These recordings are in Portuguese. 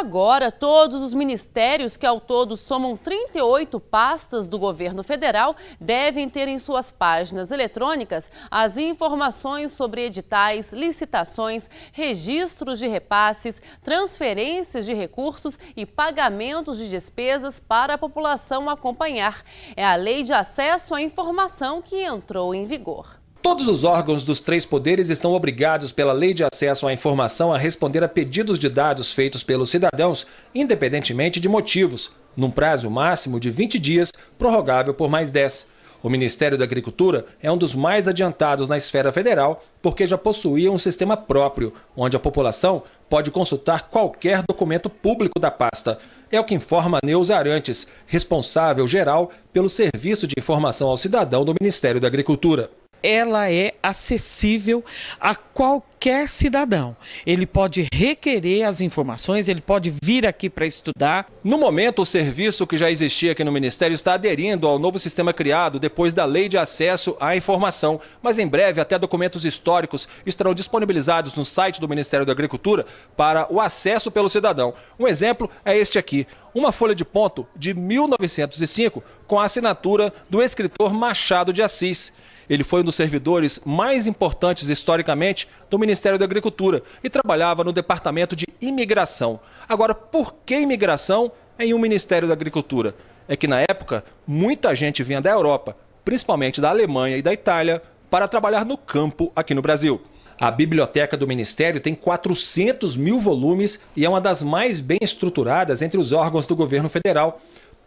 Agora, todos os ministérios, que ao todo somam 38 pastas do governo federal, devem ter em suas páginas eletrônicas as informações sobre editais, licitações, registros de repasses, transferências de recursos e pagamentos de despesas para a população acompanhar. É a Lei de Acesso à Informação que entrou em vigor. Todos os órgãos dos 3 poderes estão obrigados pela Lei de Acesso à Informação a responder a pedidos de dados feitos pelos cidadãos, independentemente de motivos, num prazo máximo de 20 dias, prorrogável por mais 10. O Ministério da Agricultura é um dos mais adiantados na esfera federal, porque já possuía um sistema próprio, onde a população pode consultar qualquer documento público da pasta. É o que informa Neuza Arantes, responsável geral pelo Serviço de Informação ao Cidadão do Ministério da Agricultura. Ela é acessível a qualquer cidadão. Ele pode requerer as informações, ele pode vir aqui para estudar. No momento, o serviço que já existia aqui no Ministério está aderindo ao novo sistema criado depois da Lei de Acesso à Informação. Mas em breve, até documentos históricos estarão disponibilizados no site do Ministério da Agricultura para o acesso pelo cidadão. Um exemplo é este aqui, uma folha de ponto de 1905 com a assinatura do escritor Machado de Assis. Ele foi um dos servidores mais importantes historicamente do Ministério da Agricultura e trabalhava no Departamento de Imigração. Agora, por que imigração em um Ministério da Agricultura? É que na época, muita gente vinha da Europa, principalmente da Alemanha e da Itália, para trabalhar no campo aqui no Brasil. A biblioteca do Ministério tem 400 mil volumes e é uma das mais bem estruturadas entre os órgãos do governo federal.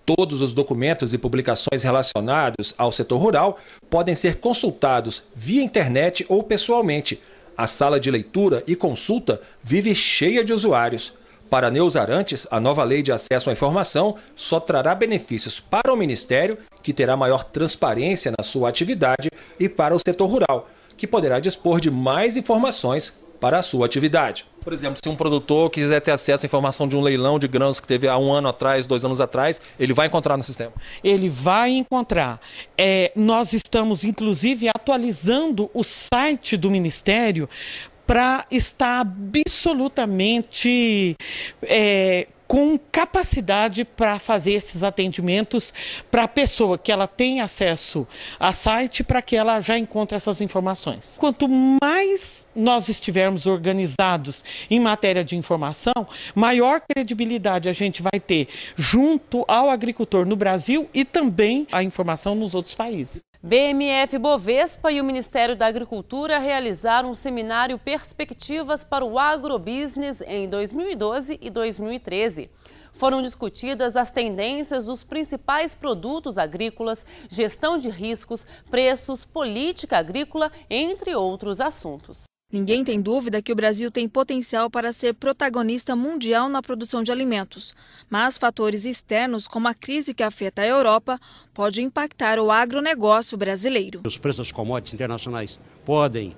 Todos os documentos e publicações relacionados ao setor rural podem ser consultados via internet ou pessoalmente. A sala de leitura e consulta vive cheia de usuários. Para Neuza Arantes, a nova Lei de Acesso à Informação só trará benefícios para o Ministério, que terá maior transparência na sua atividade, e para o setor rural, que poderá dispor de mais informações para a sua atividade. Por exemplo, se um produtor quiser ter acesso à informação de um leilão de grãos que teve há 1 ano atrás, 2 anos atrás, ele vai encontrar no sistema? Ele vai encontrar. Nós estamos, inclusive, atualizando o site do Ministério para estar absolutamente com capacidade para fazer esses atendimentos para a pessoa, que ela tem acesso a site, para que ela já encontre essas informações. Quanto mais nós estivermos organizados em matéria de informação, maior credibilidade a gente vai ter junto ao agricultor no Brasil e também a informação nos outros países. BMF Bovespa e o Ministério da Agricultura realizaram um seminário Perspectivas para o Agrobusiness em 2012 e 2013. Foram discutidas as tendências dos principais produtos agrícolas, gestão de riscos, preços, política agrícola, entre outros assuntos. Ninguém tem dúvida que o Brasil tem potencial para ser protagonista mundial na produção de alimentos, mas fatores externos, como a crise que afeta a Europa, podem impactar o agronegócio brasileiro. Os preços das commodities internacionais podem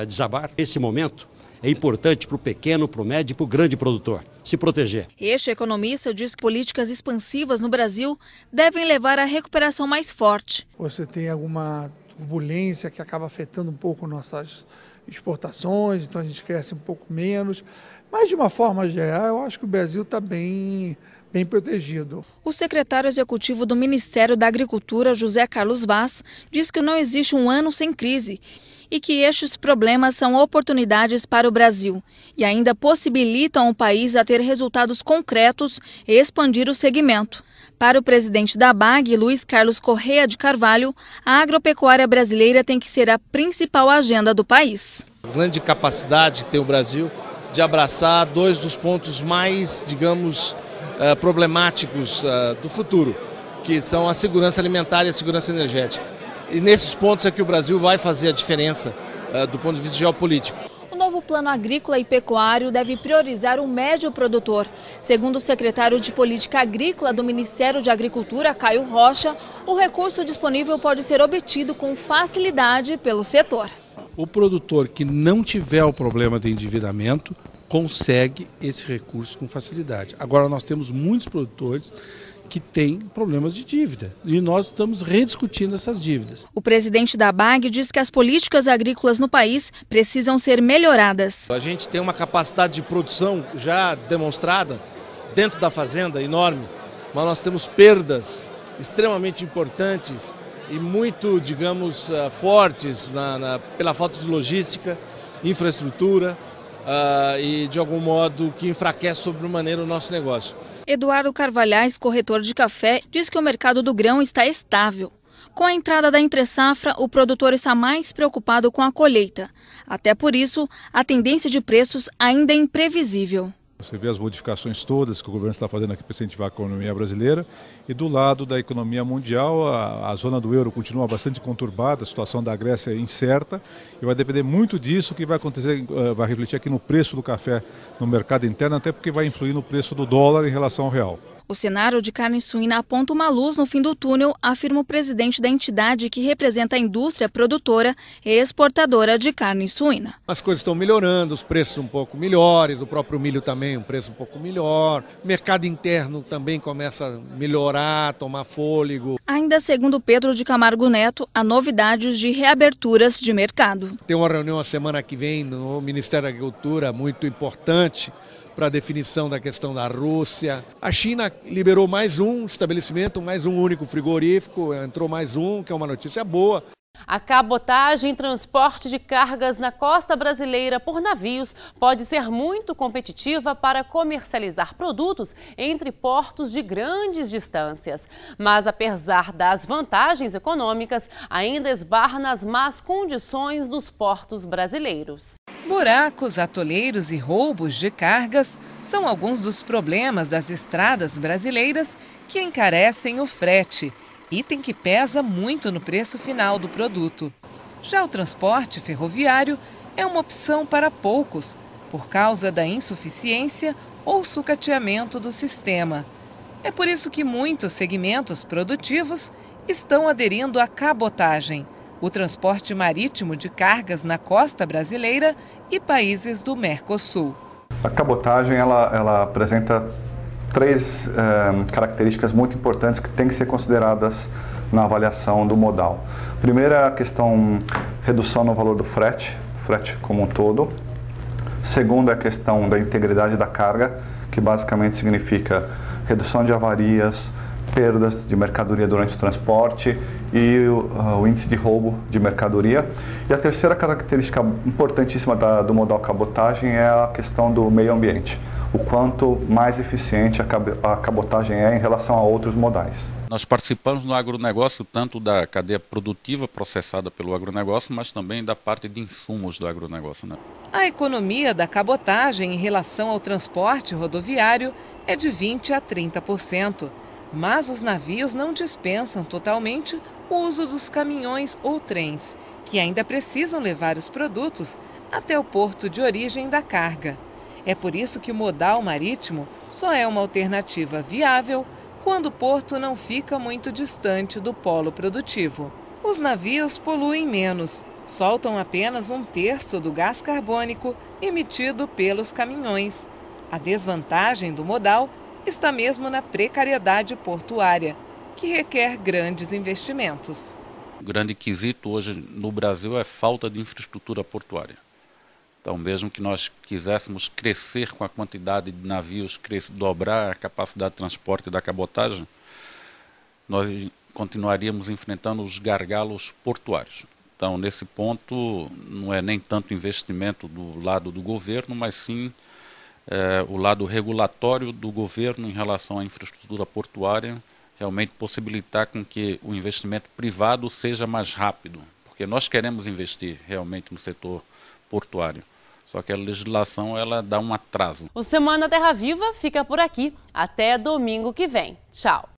desabar. Nesse momento, é importante para o pequeno, para o médio e para o grande produtor se proteger. Este economista diz que políticas expansivas no Brasil devem levar à recuperação mais forte. Você tem alguma turbulência que acaba afetando um pouco nossas exportações, então a gente cresce um pouco menos, mas de uma forma geral eu acho que o Brasil está bem protegido. O secretário executivo do Ministério da Agricultura, José Carlos Vaz, diz que não existe um ano sem crise e que estes problemas são oportunidades para o Brasil e ainda possibilitam o país a ter resultados concretos e expandir o segmento. Para o presidente da BAG, Luiz Carlos Correa de Carvalho, a agropecuária brasileira tem que ser a principal agenda do país. A grande capacidade que tem o Brasil de abraçar 2 dos pontos mais, digamos, problemáticos do futuro, que são a segurança alimentar e a segurança energética. E nesses pontos é que o Brasil vai fazer a diferença do ponto de vista geopolítico. O novo plano agrícola e pecuário deve priorizar o médio produtor. Segundo o secretário de Política Agrícola do Ministério de Agricultura, Caio Rocha, o recurso disponível pode ser obtido com facilidade pelo setor. O produtor que não tiver o problema de endividamento consegue esse recurso com facilidade. Agora nós temos muitos produtores que têm problemas de dívida e nós estamos rediscutindo essas dívidas. O presidente da BAG diz que as políticas agrícolas no país precisam ser melhoradas. A gente tem uma capacidade de produção já demonstrada dentro da fazenda enorme, mas nós temos perdas extremamente importantes e muito, digamos, fortes pela falta de logística, infraestrutura e, de algum modo, que enfraquece sobremaneira o nosso negócio. Eduardo Carvalhais, corretor de café, diz que o mercado do grão está estável. Com a entrada da entre-safra, o produtor está mais preocupado com a colheita. Até por isso, a tendência de preços ainda é imprevisível. Você vê as modificações todas que o governo está fazendo aqui para incentivar a economia brasileira e do lado da economia mundial, a zona do euro continua bastante conturbada, a situação da Grécia é incerta e vai depender muito disso que vai acontecer, vai refletir aqui no preço do café no mercado interno, até porque vai influir no preço do dólar em relação ao real. O cenário de carne suína aponta uma luz no fim do túnel, afirma o presidente da entidade que representa a indústria produtora e exportadora de carne suína. As coisas estão melhorando, os preços um pouco melhores, o próprio milho também um preço um pouco melhor, o mercado interno também começa a melhorar, tomar fôlego. Ainda segundo Pedro de Camargo Neto, há novidades de reaberturas de mercado. Tem uma reunião a semana que vem no Ministério da Agricultura muito importante, para a definição da questão da Rússia. A China liberou mais um estabelecimento, mais um único frigorífico, entrou mais um, que é uma notícia boa. A cabotagem e transporte de cargas na costa brasileira por navios pode ser muito competitiva para comercializar produtos entre portos de grandes distâncias. Mas, apesar das vantagens econômicas, ainda esbarra nas más condições dos portos brasileiros. Buracos, atoleiros e roubos de cargas são alguns dos problemas das estradas brasileiras que encarecem o frete, item que pesa muito no preço final do produto. Já o transporte ferroviário é uma opção para poucos, por causa da insuficiência ou sucateamento do sistema. É por isso que muitos segmentos produtivos estão aderindo à cabotagem, o transporte marítimo de cargas na costa brasileira e países do Mercosul. A cabotagem ela apresenta três características muito importantes que têm que ser consideradas na avaliação do modal. Primeiro é a questão redução no valor do frete como um todo. Segundo é a questão da integridade da carga, que basicamente significa redução de avarias, perdas de mercadoria durante o transporte e o índice de roubo de mercadoria. E a terceira característica importantíssima do modal cabotagem é a questão do meio ambiente. O quanto mais eficiente a cabotagem é em relação a outros modais. Nós participamos no agronegócio tanto da cadeia produtiva processada pelo agronegócio, mas também da parte de insumos do agronegócio, né? A economia da cabotagem em relação ao transporte rodoviário é de 20% a 30%. Mas os navios não dispensam totalmente o uso dos caminhões ou trens, que ainda precisam levar os produtos até o porto de origem da carga. É por isso que o modal marítimo só é uma alternativa viável quando o porto não fica muito distante do polo produtivo. Os navios poluem menos, soltam apenas 1/3 do gás carbônico emitido pelos caminhões. A desvantagem do modal está mesmo na precariedade portuária, que requer grandes investimentos. O grande quesito hoje no Brasil é falta de infraestrutura portuária. Então, mesmo que nós quiséssemos crescer com a quantidade de navios, dobrar a capacidade de transporte da cabotagem, nós continuaríamos enfrentando os gargalos portuários. Então, nesse ponto, não é nem tanto investimento do lado do governo, mas sim o lado regulatório do governo em relação à infraestrutura portuária, realmente possibilitar com que o investimento privado seja mais rápido, porque nós queremos investir realmente no setor portuário, só que a legislação ela dá um atraso. O Semana Terra Viva fica por aqui, até domingo que vem. Tchau!